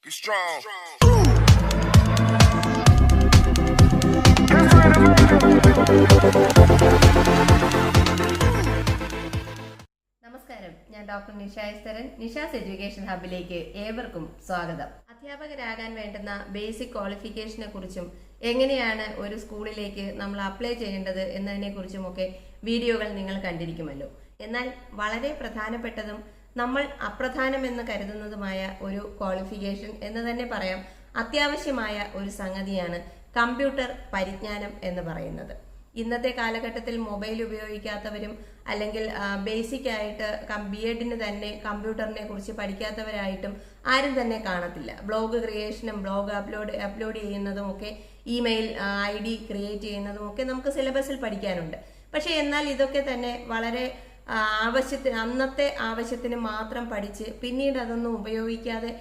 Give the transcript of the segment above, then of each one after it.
Be strong. നമസ്കാരം, ഞാൻ doctor Nisha എസ്തരൻ. Nisha's education ഹബിലേക്ക് ഏവർക്കും സ്വാഗതം. അധ്യാപകരാകാൻ വേണ്ടുന്ന ബേസിക് ക്വാളിഫിക്കേഷനെ കുറിച്ചും എങ്ങനെയാണ് ഒരു സ്കൂളിലേക്ക് നമ്മൾ അപ്ലൈ ചെയ്യേണ്ടത് എന്നതിനെ കുറിച്ചുമൊക്കെ വീഡിയോകൾ നിങ്ങൾ കണ്ടിരിക്കുമല്ലോ. എന്നാൽ വളരെ പ്രധാനപ്പെട്ടതും നമ്മൾ അപ്രധാനമെന്ന് കരുതുന്നതുമായ ഒരു ക്വാളിഫിക്കേഷൻ എന്ന് തന്നെ പറയാം, അത്യാവശ്യമായ ഒരു സംഗതിയാണ് കമ്പ്യൂട്ടർ പരിജ്ഞാനം എന്ന് പറയുന്നത്. ഇന്നത്തെ കാലഘട്ടത്തിൽ മൊബൈൽ ഉപയോഗിക്കാത്തവരും അല്ലെങ്കിൽ ബേസിക് ആയിട്ട് BEdന് തന്നെ കമ്പ്യൂട്ടറിനെ കുറിച്ച് പഠിക്കാത്തവരായിട്ടും ആരും തന്നെ കാണത്തില്ല. ബ്ലോഗ് ക്രിയേഷനും ബ്ലോഗ് അപ്ലോഡ് ചെയ്യുന്നതും ഒക്കെ ഇമെയിൽ ID ക്രിയേറ്റ് ചെയ്യുന്നതും ഒക്കെ നമുക്ക് സിലബസിൽ പഠിക്കാനുണ്ട്. പക്ഷെ എന്നാൽ ഇതൊക്കെ തന്നെ വളരെ അന്നത്തെ ആവശ്യത്തിന് മാത്രം പഠിച്ച് പിന്നീട് അതൊന്നും ഉപയോഗിക്കാതെ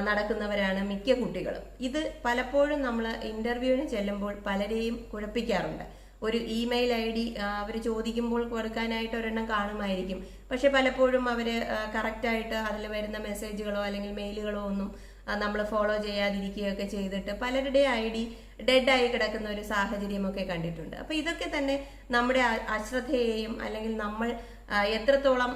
നടക്കുന്നവരാണ് മിക്ക കുട്ടികളും. ഇത് പലപ്പോഴും നമ്മൾ ഇന്റർവ്യൂവിന് ചെല്ലുമ്പോൾ പലരെയും കുഴപ്പിക്കാറുണ്ട്. ഒരു ഇമെയിൽ ID അവർ ചോദിക്കുമ്പോൾ കൊടുക്കാനായിട്ട് ഒരെണ്ണം കാണുമായിരിക്കും. പക്ഷെ പലപ്പോഴും അവർ കറക്റ്റായിട്ട് അതിൽ വരുന്ന മെസ്സേജുകളോ അല്ലെങ്കിൽ മെയിലുകളോ ഒന്നും നമ്മൾ ഫോളോ ചെയ്യാതിരിക്കുകയൊക്കെ ചെയ്തിട്ട് പലരുടെ ID ഡെഡായി കിടക്കുന്ന ഒരു സാഹചര്യമൊക്കെ കണ്ടിട്ടുണ്ട്. അപ്പൊ ഇതൊക്കെ തന്നെ നമ്മുടെ അശ്രദ്ധയെയും അല്ലെങ്കിൽ നമ്മൾ എത്രത്തോളം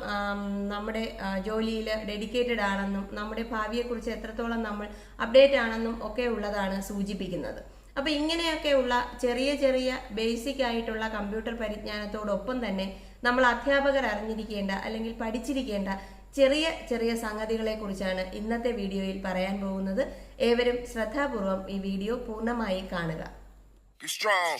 നമ്മുടെ ജോലിയിൽ ഡെഡിക്കേറ്റഡ് ആണെന്നും നമ്മുടെ ഭാവിയെക്കുറിച്ച് എത്രത്തോളം നമ്മൾ അപ്ഡേറ്റ് ആണെന്നും ഒക്കെ ഉള്ളതാണ് സൂചിപ്പിക്കുന്നത്. അപ്പൊ ഇങ്ങനെയൊക്കെയുള്ള ചെറിയ ചെറിയ ബേസിക് ആയിട്ടുള്ള കമ്പ്യൂട്ടർ പരിജ്ഞാനത്തോടൊപ്പം തന്നെ നമ്മൾ അധ്യാപകർ അറിഞ്ഞിരിക്കേണ്ട അല്ലെങ്കിൽ പഠിച്ചിരിക്കേണ്ട ചെറിയ ചെറിയ സംഗതികളെ കുറിച്ചാണ് ഇന്നത്തെ വീഡിയോയിൽ പറയാൻ പോകുന്നത്. ഏവരും ശ്രദ്ധാപൂർവം ഈ വീഡിയോ പൂർണ്ണമായി കാണുക. Be strong.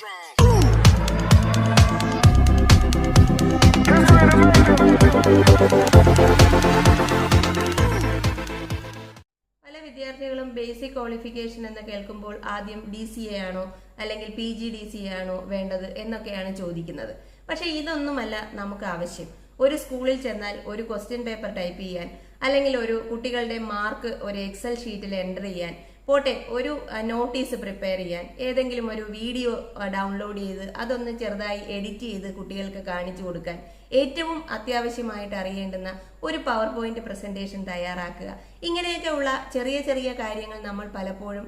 പല വിദ്യാർത്ഥികളും ബേസിക് ക്വാളിഫിക്കേഷൻ എന്ന് കേൾക്കുമ്പോൾ ആദ്യം DCA ആണോ അല്ലെങ്കിൽ PGDCA ആണോ വേണ്ടത് എന്നൊക്കെയാണ് ചോദിക്കുന്നത്. പക്ഷെ ഇതൊന്നുമല്ല നമുക്ക് ആവശ്യം. ഒരു സ്കൂളിൽ ചെന്നാൽ ഒരു ക്വസ്റ്റ്യൻ പേപ്പർ ടൈപ്പ് ചെയ്യാൻ അല്ലെങ്കിൽ ഒരു കുട്ടികളുടെ മാർക്ക് ഒരു എക്സൽ ഷീറ്റിൽ എൻ്റർ ചെയ്യാൻ, പോട്ടെ ഒരു നോട്ടീസ് പ്രിപ്പയർ ചെയ്യാൻ, ഏതെങ്കിലും ഒരു വീഡിയോ ഡൗൺലോഡ് ചെയ്ത് അതൊന്ന് ചെറുതായി എഡിറ്റ് ചെയ്ത് കുട്ടികൾക്ക് കാണിച്ചു കൊടുക്കാൻ, ഏറ്റവും അത്യാവശ്യമായിട്ട് അറിയേണ്ടുന്ന ഒരു പവർ പോയിന്റ് പ്രസന്റേഷൻ തയ്യാറാക്കുക, ഇങ്ങനെയൊക്കെ ഉള്ള ചെറിയ ചെറിയ കാര്യങ്ങൾ നമ്മൾ പലപ്പോഴും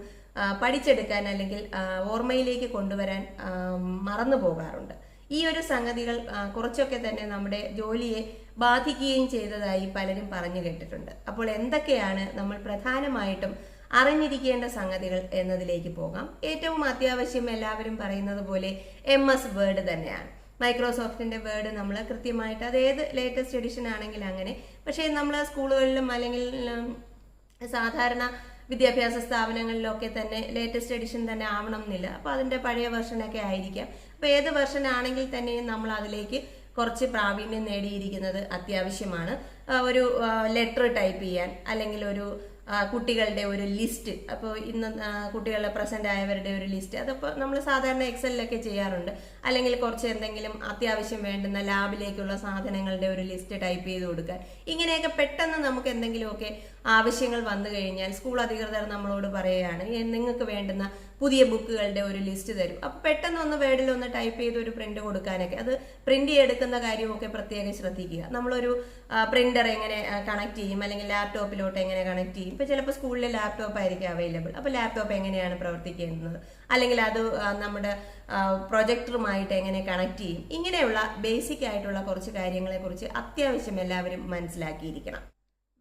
പഠിച്ചെടുക്കാൻ അല്ലെങ്കിൽ ഓർമ്മയിലേക്ക് കൊണ്ടുവരാൻ മറന്നു പോകാറുണ്ട്. ഈ ഒരു സംഗതികൾ കുറച്ചൊക്കെ തന്നെ നമ്മുടെ ജോലിയെ ബാധിക്കുകയും ചെയ്തതായി പലരും പറഞ്ഞു കേട്ടിട്ടുണ്ട്. അപ്പോൾ എന്തൊക്കെയാണ് നമ്മൾ പ്രധാനമായിട്ടും അറിഞ്ഞിരിക്കേണ്ട സംഗതികൾ എന്നതിലേക്ക് പോകാം. ഏറ്റവും അത്യാവശ്യം എല്ലാവരും പറയുന്നത് പോലെ MS വേർഡ് തന്നെയാണ്. മൈക്രോസോഫ്റ്റിന്റെ വേർഡ് നമ്മൾ കൃത്യമായിട്ട് അത് ഏത് ലേറ്റസ്റ്റ് എഡിഷൻ ആണെങ്കിൽ അങ്ങനെ, പക്ഷേ നമ്മൾ സ്കൂളുകളിലും അല്ലെങ്കിൽ സാധാരണ വിദ്യാഭ്യാസ സ്ഥാപനങ്ങളിലൊക്കെ തന്നെ ലേറ്റസ്റ്റ് എഡിഷൻ തന്നെ ആവണം എന്നില്ല. അപ്പൊ അതിന്റെ പഴയ വെർഷനൊക്കെ ആയിരിക്കാം. അപ്പൊ ഏത് വെർഷൻ ആണെങ്കിൽ തന്നെയും നമ്മൾ അതിലേക്ക് കുറച്ച് പ്രാവീണ്യം നേടിയിരിക്കുന്നത് അത്യാവശ്യമാണ്. ഒരു ലെറ്റർ ടൈപ്പ് ചെയ്യാൻ അല്ലെങ്കിൽ ഒരു കുട്ടികളുടെ ഒരു ലിസ്റ്റ്, അപ്പോൾ ഇന്ന് കുട്ടികളുടെ പ്രസന്റ് ആയവരുടെ ഒരു ലിസ്റ്റ്, അതപ്പോൾ നമ്മൾ സാധാരണ എക്സലിലൊക്കെ ചെയ്യാറുണ്ട്. അല്ലെങ്കിൽ കുറച്ച് എന്തെങ്കിലും അത്യാവശ്യം വേണ്ടുന്ന ലാബിലേക്കുള്ള സാധനങ്ങളുടെ ഒരു ലിസ്റ്റ് ടൈപ്പ് ചെയ്ത് കൊടുക്കാൻ, ഇങ്ങനെയൊക്കെ പെട്ടെന്ന് നമുക്ക് എന്തെങ്കിലുമൊക്കെ ആവശ്യങ്ങൾ വന്നു കഴിഞ്ഞാൽ സ്കൂൾ അധികൃതർ നമ്മളോട് പറയുകയാണ് നിങ്ങൾക്ക് വേണ്ടുന്ന പുതിയ ബുക്കുകളുടെ ഒരു ലിസ്റ്റ് തരും. അപ്പൊ പെട്ടെന്ന് ഒന്ന് വേർഡിൽ ഒന്ന് ടൈപ്പ് ചെയ്ത് ഒരു പ്രിന്റ് കൊടുക്കാനൊക്കെ, അത് പ്രിന്റ് ചെയ്തെടുക്കുന്ന കാര്യമൊക്കെ പ്രത്യേകം ശ്രദ്ധിക്കുക. നമ്മളൊരു പ്രിന്റർ എങ്ങനെ കണക്ട് ചെയ്യും അല്ലെങ്കിൽ ലാപ്ടോപ്പിലോട്ട് എങ്ങനെ കണക്ട് ചെയ്യും. ഇപ്പൊ ചിലപ്പോൾ സ്കൂളിൽ ലാപ്ടോപ്പ് ആയിരിക്കും അവൈലബിൾ. അപ്പൊ ലാപ്ടോപ്പ് എങ്ങനെയാണ് പ്രവർത്തിക്കുന്നത്, അല്ലെങ്കിൽ അത് നമ്മുടെ പ്രൊജക്ടറുമായിട്ട് എങ്ങനെ കണക്ട് ചെയ്യും, ഇങ്ങനെയുള്ള ബേസിക് ആയിട്ടുള്ള കുറച്ച് കാര്യങ്ങളെ കുറിച്ച് അത്യാവശ്യം എല്ലാവരും മനസ്സിലാക്കിയിരിക്കണം.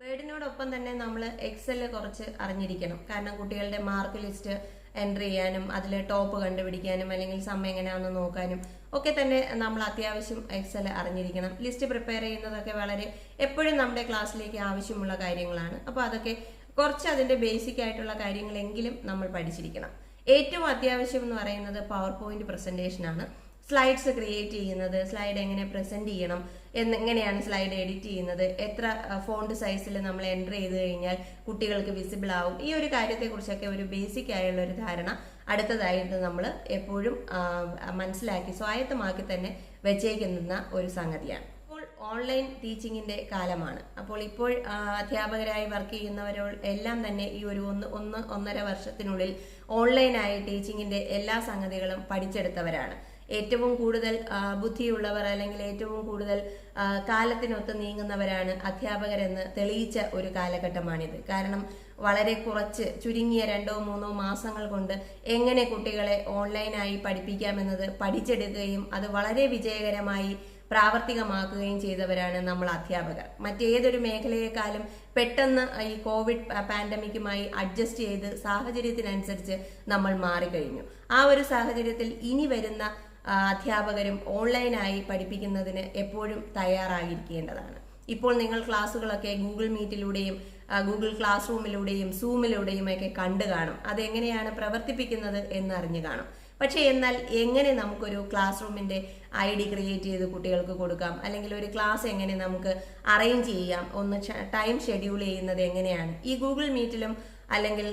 വേർഡിനോടൊപ്പം തന്നെ നമ്മൾ എക്സൽ കുറച്ച് അറിഞ്ഞിരിക്കണം. കാരണം കുട്ടികളുടെ മാർക്ക് ലിസ്റ്റ് എൻട്രി ചെയ്യാനും അതിൽ ടോപ്പ് കണ്ടുപിടിക്കാനും അല്ലെങ്കിൽ സം എങ്ങനെയാണെന്ന് നോക്കാനും ഒക്കെ തന്നെ നമ്മൾ അത്യാവശ്യം എക്സൽ അറിഞ്ഞിരിക്കണം. ലിസ്റ്റ് പ്രിപ്പയർ ചെയ്യുന്നതൊക്കെ വളരെ എപ്പോഴും നമ്മുടെ ക്ലാസ്സിലേക്ക് ആവശ്യമുള്ള കാര്യങ്ങളാണ്. അപ്പോൾ അതൊക്കെ കുറച്ച് അതിന്റെ ബേസിക് ആയിട്ടുള്ള കാര്യങ്ങളെങ്കിലും നമ്മൾ പഠിച്ചിരിക്കണം. ഏറ്റവും അത്യാവശ്യം എന്ന് പറയുന്നത് പവർ പോയിന്റ് പ്രസന്റേഷൻ ആണ്. സ്ലൈഡ്സ് ക്രിയേറ്റ് ചെയ്യുന്നത്, സ്ലൈഡ് എങ്ങനെ പ്രസന്റ് ചെയ്യണം, എങ്ങനെയാണ് സ്ലൈഡ് എഡിറ്റ് ചെയ്യുന്നത്, എത്ര ഫോണ്ട് സൈസിൽ നമ്മൾ എൻ്റർ ചെയ്ത് കഴിഞ്ഞാൽ കുട്ടികൾക്ക് വിസിബിൾ ആവും, ഈ ഒരു കാര്യത്തെക്കുറിച്ചൊക്കെ ഒരു ബേസിക് ആയുള്ള ഒരു ധാരണ അടുത്തതായിട്ട് നമ്മൾ എപ്പോഴും മനസ്സിലാക്കി സ്വായത്തമാക്കി തന്നെ വെച്ചേക്കുന്ന ഒരു സംഗതിയാണ്. ഇപ്പോൾ ഓൺലൈൻ ടീച്ചിങ്ങിന്റെ കാലമാണ്. അപ്പോൾ ഇപ്പോൾ അധ്യാപകരായി വർക്ക് ചെയ്യുന്നവരോ എല്ലാം തന്നെ ഈ ഒരു ഒന്നര വർഷത്തിനുള്ളിൽ ഓൺലൈനായി ടീച്ചിങ്ങിന്റെ എല്ലാ സംഗതികളും പഠിച്ചെടുത്തവരാണ്. ഏറ്റവും കൂടുതൽ ബുദ്ധിയുള്ളവർ അല്ലെങ്കിൽ ഏറ്റവും കൂടുതൽ കാലത്തിനൊത്ത് നീങ്ങുന്നവരാണ് അധ്യാപകരെന്ന് തെളിയിച്ച ഒരു കാലഘട്ടമാണിത്. കാരണം വളരെ കുറച്ച് ചുരുങ്ങിയ 2-3 മാസങ്ങൾ കൊണ്ട് എങ്ങനെ കുട്ടികളെ ഓൺലൈനായി പഠിപ്പിക്കാമെന്നത് പഠിച്ചെടുക്കുകയും അത് വളരെ വിജയകരമായി പ്രാവർത്തികമാക്കുകയും ചെയ്തവരാണ് നമ്മൾ അധ്യാപകർ. മറ്റേതൊരു മേഖലയെക്കാളും പെട്ടെന്ന് ഈ കോവിഡ് പാൻഡമിക്കുമായി അഡ്ജസ്റ്റ് ചെയ്ത് സാഹചര്യത്തിനനുസരിച്ച് നമ്മൾ മാറിക്കഴിഞ്ഞു. ആ ഒരു സാഹചര്യത്തിൽ ഇനി വരുന്ന അധ്യാപകരും ഓൺലൈനായി പഠിപ്പിക്കുന്നതിന് എപ്പോഴും തയ്യാറായിരിക്കേണ്ടതാണ്. ഇപ്പോൾ നിങ്ങൾ ക്ലാസ്സുകളൊക്കെ ഗൂഗിൾ മീറ്റിലൂടെയും ഗൂഗിൾ ക്ലാസ് റൂമിലൂടെയും സൂമിലൂടെയും ഒക്കെ കണ്ടു കാണും. അതെങ്ങനെയാണ് പ്രവർത്തിപ്പിക്കുന്നത് എന്നറിഞ്ഞു കാണും. പക്ഷേ എന്നാൽ എങ്ങനെ നമുക്കൊരു ക്ലാസ് റൂമിന്റെ ID ക്രിയേറ്റ് ചെയ്ത് കുട്ടികൾക്ക് കൊടുക്കാം, അല്ലെങ്കിൽ ഒരു ക്ലാസ് എങ്ങനെ നമുക്ക് അറേഞ്ച് ചെയ്യാം, ഒന്ന് ടൈം ഷെഡ്യൂൾ ചെയ്യുന്നത് എങ്ങനെയാണ്, ഈ ഗൂഗിൾ മീറ്റിലും അല്ലെങ്കിൽ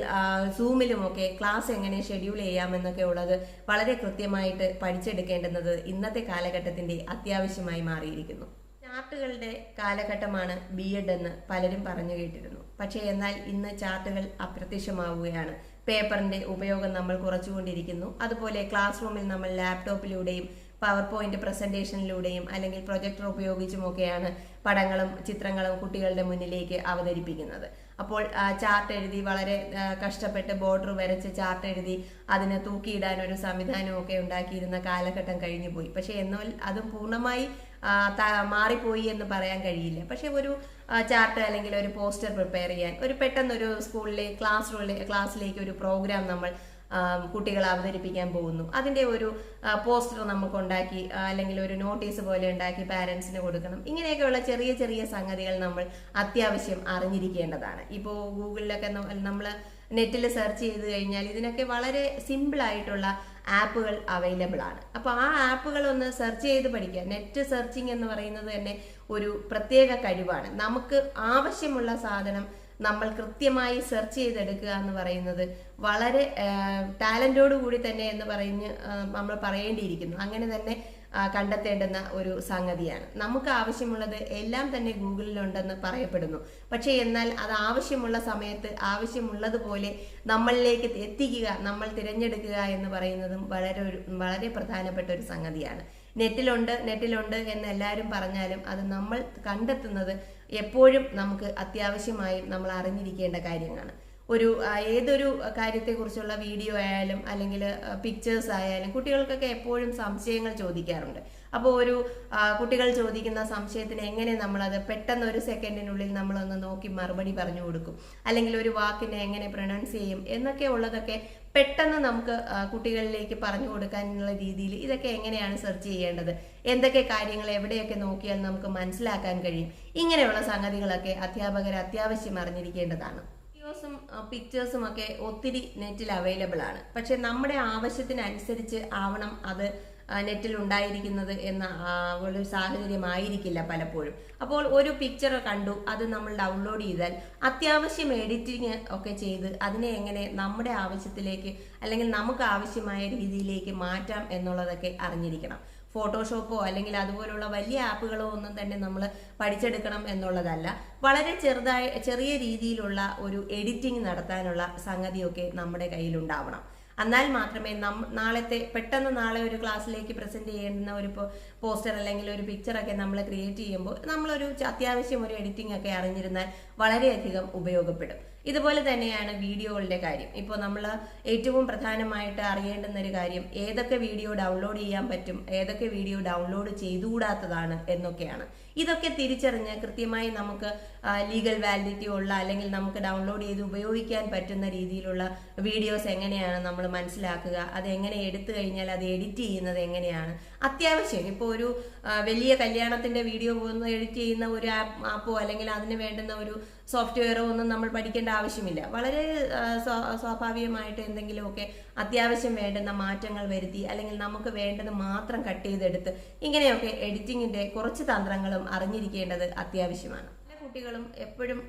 സൂമിലുമൊക്കെ ക്ലാസ് എങ്ങനെ ഷെഡ്യൂൾ ചെയ്യാമെന്നൊക്കെ ഉള്ളത് വളരെ കൃത്യമായിട്ട് പഠിച്ചെടുക്കേണ്ടുന്നത് ഇന്നത്തെ കാലഘട്ടത്തിന്റെ അത്യാവശ്യമായി മാറിയിരിക്കുന്നു. ചാർട്ടുകളുടെ കാലഘട്ടമാണ് B.Ed എന്ന് പലരും പറഞ്ഞു കേട്ടിരുന്നു. പക്ഷേ എന്നാൽ ഇന്ന് ചാർട്ടുകൾ അപ്രത്യക്ഷമാവുകയാണ്. പേപ്പറിന്റെ ഉപയോഗം നമ്മൾ കുറച്ചുകൊണ്ടിരിക്കുന്നു. അതുപോലെ ക്ലാസ് റൂമിൽ നമ്മൾ ലാപ്ടോപ്പിലൂടെയും പവർ പോയിന്റ് പ്രസന്റേഷനിലൂടെയും അല്ലെങ്കിൽ പ്രൊജക്ടർ ഉപയോഗിച്ചുമൊക്കെയാണ് പടങ്ങളും ചിത്രങ്ങളും കുട്ടികളുടെ മുന്നിലേക്ക് അവതരിപ്പിക്കുന്നത്. അപ്പോൾ ചാർട്ട് എഴുതി വളരെ കഷ്ടപ്പെട്ട് ബോർഡർ വരച്ച് ചാർട്ട് എഴുതി അതിനെ തൂക്കിയിടാൻ ഒരു സംവിധാനമൊക്കെ ഉണ്ടാക്കിയിരുന്ന കാലഘട്ടം കഴിഞ്ഞു പോയി. പക്ഷെ എന്നാൽ അതും പൂർണ്ണമായി മാറിപ്പോയി എന്ന് പറയാൻ കഴിയില്ല. പക്ഷെ ഒരു ചാർട്ട് അല്ലെങ്കിൽ ഒരു പോസ്റ്റർ പ്രിപ്പയർ ചെയ്യാൻ, ഒരു പെട്ടെന്നൊരു സ്കൂളിലെ ക്ലാസ്സിലേക്ക് ഒരു പ്രോഗ്രാം നമ്മൾ കുട്ടികളെ അവതരിപ്പിക്കാൻ പോകുന്നു, അതിന്റെ ഒരു പോസ്റ്റർ നമുക്ക് ഉണ്ടാക്കി അല്ലെങ്കിൽ ഒരു നോട്ടീസ് പോലെ ഉണ്ടാക്കി പാരന്റ്സിന് കൊടുക്കണം. ഇങ്ങനെയൊക്കെയുള്ള ചെറിയ ചെറിയ സംഗതികൾ നമ്മൾ അത്യാവശ്യം അറിഞ്ഞിരിക്കേണ്ടതാണ്. ഇപ്പോൾ ഗൂഗിളിലൊക്കെ നമ്മൾ നെറ്റിൽ സെർച്ച് ചെയ്ത് കഴിഞ്ഞാൽ ഇതിനൊക്കെ വളരെ സിമ്പിൾ ആയിട്ടുള്ള ആപ്പുകൾ അവൈലബിൾ ആണ്. അപ്പോൾ ആ ആപ്പുകൾ ഒന്ന് സെർച്ച് ചെയ്ത് പഠിക്കുക. നെറ്റ് സെർച്ചിങ് എന്ന് പറയുന്നത് തന്നെ ഒരു പ്രത്യേക കഴിവാണ്. നമുക്ക് ആവശ്യമുള്ള സാധനം നമ്മൾ കൃത്യമായി സെർച്ച് ചെയ്തെടുക്കുക എന്ന് പറയുന്നത് വളരെ ടാലന്റോട് കൂടി തന്നെ എന്ന് പറഞ്ഞ് നമ്മൾ പറയേണ്ടിയിരിക്കുന്നു. അങ്ങനെ തന്നെ കണ്ടെത്തേണ്ടുന്ന ഒരു സംഗതിയാണ്. നമുക്ക് ആവശ്യമുള്ളത് എല്ലാം തന്നെ ഗൂഗിളിലുണ്ടെന്ന് പറയപ്പെടുന്നു. പക്ഷേ എന്നാൽ അത് ആവശ്യമുള്ള സമയത്ത് ആവശ്യമുള്ളതുപോലെ നമ്മളിലേക്ക് എത്തിക്കുക, നമ്മൾ തിരഞ്ഞെടുക്കുക എന്ന് പറയുന്നതും വളരെ പ്രധാനപ്പെട്ട ഒരു സംഗതിയാണ്. നെറ്റിലുണ്ട് എന്ന് എല്ലാവരും പറഞ്ഞാലും അത് നമ്മൾ കണ്ടെത്തുന്നത് എപ്പോഴും നമുക്ക് അത്യാവശ്യമായും നമ്മൾ അറിഞ്ഞിരിക്കേണ്ട കാര്യമാണ്. ഏതൊരു കാര്യത്തെക്കുറിച്ചുള്ള വീഡിയോ ആയാലും അല്ലെങ്കിൽ പിക്ചേഴ്സ് ആയാലും കുട്ടികൾക്കൊക്കെ എപ്പോഴും സംശയങ്ങൾ ചോദിക്കാറുണ്ട്. അപ്പോൾ കുട്ടികൾ ചോദിക്കുന്ന സംശയത്തിന് എങ്ങനെ നമ്മളത് പെട്ടെന്ന് 1 സെക്കൻഡിനുള്ളിൽ നമ്മളൊന്ന് നോക്കി മറുപടി പറഞ്ഞു കൊടുക്കും, അല്ലെങ്കിൽ ഒരു വാക്കിനെ എങ്ങനെ പ്രൊനൗൺസ് ചെയ്യും എന്നൊക്കെ ഉള്ളതൊക്കെ പെട്ടെന്ന് നമുക്ക് കുട്ടികളിലേക്ക് പറഞ്ഞു കൊടുക്കാനുള്ള രീതിയിൽ ഇതൊക്കെ എങ്ങനെയാണ് സെർച്ച് ചെയ്യേണ്ടത്, എന്തൊക്കെ കാര്യങ്ങൾ എവിടെയൊക്കെ നോക്കിയാൽ നമുക്ക് മനസ്സിലാക്കാൻ കഴിയും, ഇങ്ങനെയുള്ള സംഗതികളൊക്കെ അധ്യാപകർ അത്യാവശ്യം അറിഞ്ഞിരിക്കേണ്ടതാണ്. വീഡിയോസും പിക്ചേഴ്സും ഒക്കെ ഒത്തിരി നെറ്റിൽ അവൈലബിൾ ആണ്. പക്ഷെ നമ്മുടെ ആവശ്യത്തിനനുസരിച്ച് ആവണം അത് നെറ്റിൽ ഉണ്ടായിരിക്കുന്നത് എന്ന ഒരു സാഹചര്യമായിരിക്കില്ല പലപ്പോഴും. അപ്പോൾ ഒരു പിക്ചർ കണ്ടു, അത് നമ്മൾ ഡൗൺലോഡ് ചെയ്താൽ അത്യാവശ്യം എഡിറ്റിങ് ഒക്കെ ചെയ്ത് അതിനെ എങ്ങനെ നമ്മുടെ ആവശ്യത്തിലേക്ക് അല്ലെങ്കിൽ നമുക്ക് ആവശ്യമായ രീതിയിലേക്ക് മാറ്റാം എന്നുള്ളതൊക്കെ അറിഞ്ഞിരിക്കണം. ഫോട്ടോഷോപ്പോ അല്ലെങ്കിൽ അതുപോലുള്ള വലിയ ആപ്പുകളോ ഒന്നും തന്നെ നമ്മൾ പഠിച്ചെടുക്കണം എന്നുള്ളതല്ല. വളരെ ചെറിയ രീതിയിലുള്ള ഒരു എഡിറ്റിംഗ് നടത്താനുള്ള സംഗതിയൊക്കെ നമ്മുടെ കയ്യിലുണ്ടാവണം. എന്നാൽ മാത്രമേ പെട്ടെന്ന് നാളെ ഒരു ക്ലാസ്സിലേക്ക് പ്രസന്റ് ചെയ്യുന്ന ഒരു പോസ്റ്റർ അല്ലെങ്കിൽ ഒരു പിക്ചറൊക്കെ നമ്മൾ ക്രിയേറ്റ് ചെയ്യുമ്പോൾ നമ്മളൊരു അത്യാവശ്യം ഒരു എഡിറ്റിംഗ് ഒക്കെ അറിഞ്ഞിരുന്നാൽ വളരെയധികം ഉപയോഗപ്പെടും. ഇതുപോലെ തന്നെയാണ് വീഡിയോകളുടെ കാര്യം. ഇപ്പോൾ നമ്മൾ ഏറ്റവും പ്രധാനമായിട്ട് അറിയേണ്ടുന്ന ഒരു കാര്യം ഏതൊക്കെ വീഡിയോ ഡൗൺലോഡ് ചെയ്യാൻ പറ്റും, ഏതൊക്കെ വീഡിയോ ഡൗൺലോഡ് ചെയ്തുകൂടാത്തതാണ് എന്നൊക്കെയാണ്. ഇതൊക്കെ തിരിച്ചറിഞ്ഞ് കൃത്യമായി നമുക്ക് ലീഗൽ വാലിഡിറ്റി ഉള്ള അല്ലെങ്കിൽ നമുക്ക് ഡൗൺലോഡ് ചെയ്ത് ഉപയോഗിക്കാൻ പറ്റുന്ന രീതിയിലുള്ള വീഡിയോസ് എങ്ങനെയാണ് നമ്മൾ മനസ്സിലാക്കുക, അത് എങ്ങനെ എടുത്തു കഴിഞ്ഞാൽ അത് എഡിറ്റ് ചെയ്യുന്നത് എങ്ങനെയാണ്. അത്യാവശ്യം ഇപ്പോൾ ഒരു വലിയ കല്യാണത്തിന്റെ വീഡിയോ ഒന്ന് എഡിറ്റ് ചെയ്യുന്ന ഒരു ആപ്പോ അല്ലെങ്കിൽ അതിന് വേണ്ടുന്ന ഒരു സോഫ്റ്റ്വെയറോ ഒന്നും നമ്മൾ പഠിക്കേണ്ട ആവശ്യമില്ല. വളരെ സ്വാഭാവികമായിട്ട് എന്തെങ്കിലുമൊക്കെ അത്യാവശ്യം വേണ്ടുന്ന മാറ്റങ്ങൾ വരുത്തി അല്ലെങ്കിൽ നമുക്ക് വേണ്ടത് മാത്രം കട്ട് ചെയ്തെടുത്ത് ഇങ്ങനെയൊക്കെ എഡിറ്റിങ്ങിന്റെ കുറച്ച് തന്ത്രങ്ങളും അറിഞ്ഞിരിക്കേണ്ടത് അത്യാവശ്യമാണ്. പല കുട്ടികളും എപ്പോഴും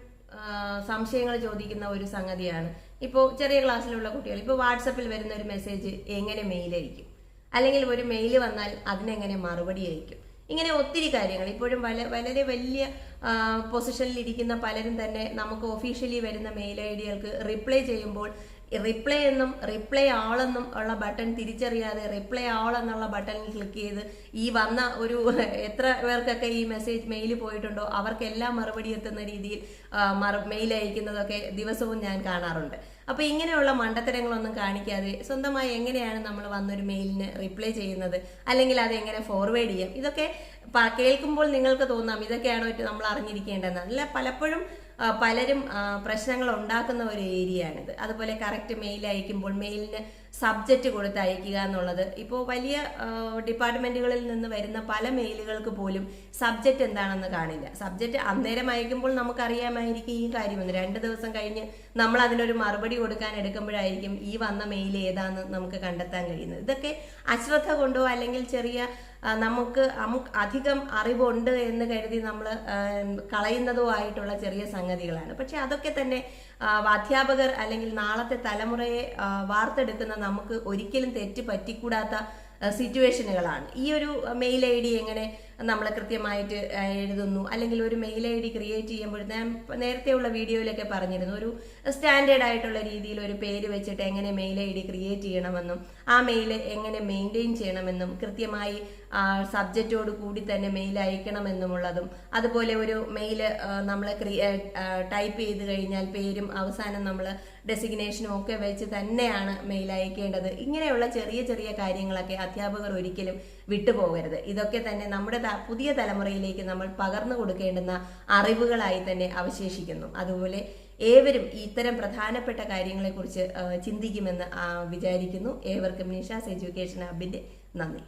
സംശയങ്ങൾ ചോദിക്കുന്ന ഒരു സംഗതിയാണ്. ഇപ്പോൾ ചെറിയ ക്ലാസ്സിലുള്ള കുട്ടികൾ ഇപ്പോൾ വാട്സപ്പിൽ വരുന്ന ഒരു മെസ്സേജ് എങ്ങനെ മെയിൽ അയക്കും, അല്ലെങ്കിൽ ഒരു മെയിൽ വന്നാൽ അതിനെങ്ങനെ മറുപടി അയക്കും. ഇങ്ങനെ ഒത്തിരി കാര്യങ്ങൾ ഇപ്പോഴും വളരെ വലിയ പൊസിഷനിൽ ഇരിക്കുന്ന പലരും തന്നെ നമുക്ക് ഒഫീഷ്യലി വരുന്ന മെയിൽ ഐഡികൾക്ക് റിപ്ലൈ ചെയ്യുമ്പോൾ റിപ്ലൈ എന്നും റിപ്ലൈ ആൾ എന്നും ഉള്ള ബട്ടൺ തിരിച്ചറിയാതെ റിപ്ലൈ ആൾ എന്നുള്ള ബട്ടണിൽ ക്ലിക്ക് ചെയ്ത് ഈ വന്ന ഒരു എത്ര പേർക്കൊക്കെ ഈ മെയിൽ പോയിട്ടുണ്ടോ അവർക്കെല്ലാം മറുപടി എത്തുന്ന രീതിയിൽ മെയിൽ അയക്കുന്നതൊക്കെ ദിവസവും ഞാൻ കാണാറുണ്ട്. അപ്പൊ ഇങ്ങനെയുള്ള മണ്ടത്തരങ്ങളൊന്നും കാണിക്കാതെ സ്വന്തമായി എങ്ങനെയാണ് നമ്മൾ വന്നൊരു മെയിലിന് റിപ്ലൈ ചെയ്യുന്നത്, അല്ലെങ്കിൽ അത് എങ്ങനെ ഫോർവേഡ് ചെയ്യാം, ഇതൊക്കെ കേൾക്കുമ്പോൾ നിങ്ങൾക്ക് തോന്നാം ഇതൊക്കെയാണോ നമ്മൾ അറിഞ്ഞിരിക്കേണ്ടതെന്ന്. അല്ല, പലപ്പോഴും പലരും പ്രശ്നങ്ങൾ ഉണ്ടാക്കുന്ന ഒരു ഏരിയയാണിത്. അതുപോലെ കറക്റ്റ് മെയിൽ അയക്കുമ്പോൾ മെയിലിന് സബ്ജക്റ്റ് കൊടുത്ത് അയക്കുക എന്നുള്ളത് ഇപ്പോൾ വലിയ ഡിപ്പാർട്ട്മെന്റുകളിൽ നിന്ന് വരുന്ന പല മെയിലുകൾക്ക് പോലും സബ്ജക്റ്റ് എന്താണെന്ന് കാണില്ല. സബ്ജക്റ്റ് അന്നേരം അയക്കുമ്പോൾ നമുക്കറിയാമായിരിക്കും ഈ കാര്യമെന്ന്. 2 ദിവസം കഴിഞ്ഞ് നമ്മൾ അതിനൊരു മറുപടി കൊടുക്കാൻ എടുക്കുമ്പോഴായിരിക്കും ഈ വന്ന മെയിൽ ഏതാണെന്ന് നമുക്ക് കണ്ടെത്താൻ കഴിയുന്നത്. ഇതൊക്കെ അശ്രദ്ധ കൊണ്ടോ അല്ലെങ്കിൽ ചെറിയ നമുക്ക് അധികം അറിവുണ്ട് എന്ന് കരുതി നമ്മൾ കളയുന്നതോ ആയിട്ടുള്ള ചെറിയ സംഗതികളാണ്. പക്ഷെ അതൊക്കെ തന്നെ അധ്യാപകർ അല്ലെങ്കിൽ നാളത്തെ തലമുറയെ വാർത്തെടുക്കുന്ന നമുക്ക് ഒരിക്കലും തെറ്റ് പറ്റിക്കൂടാത്ത സിറ്റുവേഷനുകളാണ്. ഈ ഒരു മെയിൽ ഐ ഡി എങ്ങനെ നമ്മൾ കൃത്യമായിട്ട് എഴുതുന്നു, അല്ലെങ്കിൽ ഒരു മെയിൽ ഐ ഡി ക്രിയേറ്റ് ചെയ്യുമ്പോൾ ഞാൻ നേരത്തെയുള്ള വീഡിയോയിലൊക്കെ പറഞ്ഞിരുന്നു, ഒരു സ്റ്റാൻഡേർഡ് ആയിട്ടുള്ള രീതിയിൽ ഒരു പേര് വെച്ചിട്ട് എങ്ങനെ മെയിൽ ഐ ഡി ക്രിയേറ്റ് ചെയ്യണമെന്നും ആ മെയിൽ എങ്ങനെ മെയിൻറ്റെയിൻ ചെയ്യണമെന്നും കൃത്യമായി സബ്ജക്റ്റോട് കൂടി തന്നെ മെയിൽ അയക്കണമെന്നുമുള്ളതും, അതുപോലെ ഒരു മെയിൽ നമ്മൾ ടൈപ്പ് ചെയ്ത് കഴിഞ്ഞാൽ പേരും അവസാനം നമ്മൾ ഡെസിഗ്നേഷനും ഒക്കെ വെച്ച് തന്നെയാണ് മെയിൽ അയക്കേണ്ടത്. ഇങ്ങനെയുള്ള ചെറിയ ചെറിയ കാര്യങ്ങളൊക്കെ അധ്യാപകർ ഒരിക്കലും വിട്ടുപോകരുത്. ഇതൊക്കെ തന്നെ നമ്മുടെ പുതിയ തലമുറയിലേക്ക് നമ്മൾ പകർന്നു കൊടുക്കേണ്ടുന്ന അറിവുകളായി തന്നെ അവശേഷിക്കുന്നു. അതുപോലെ ഏവരും ഇത്തരം പ്രധാനപ്പെട്ട കാര്യങ്ങളെക്കുറിച്ച് ചിന്തിക്കുമെന്ന് വിചാരിക്കുന്നു. ഏവർക്കും നിഷാസ് എഡ്യൂക്കേഷൻ ഹബിന്റെ നന്ദി.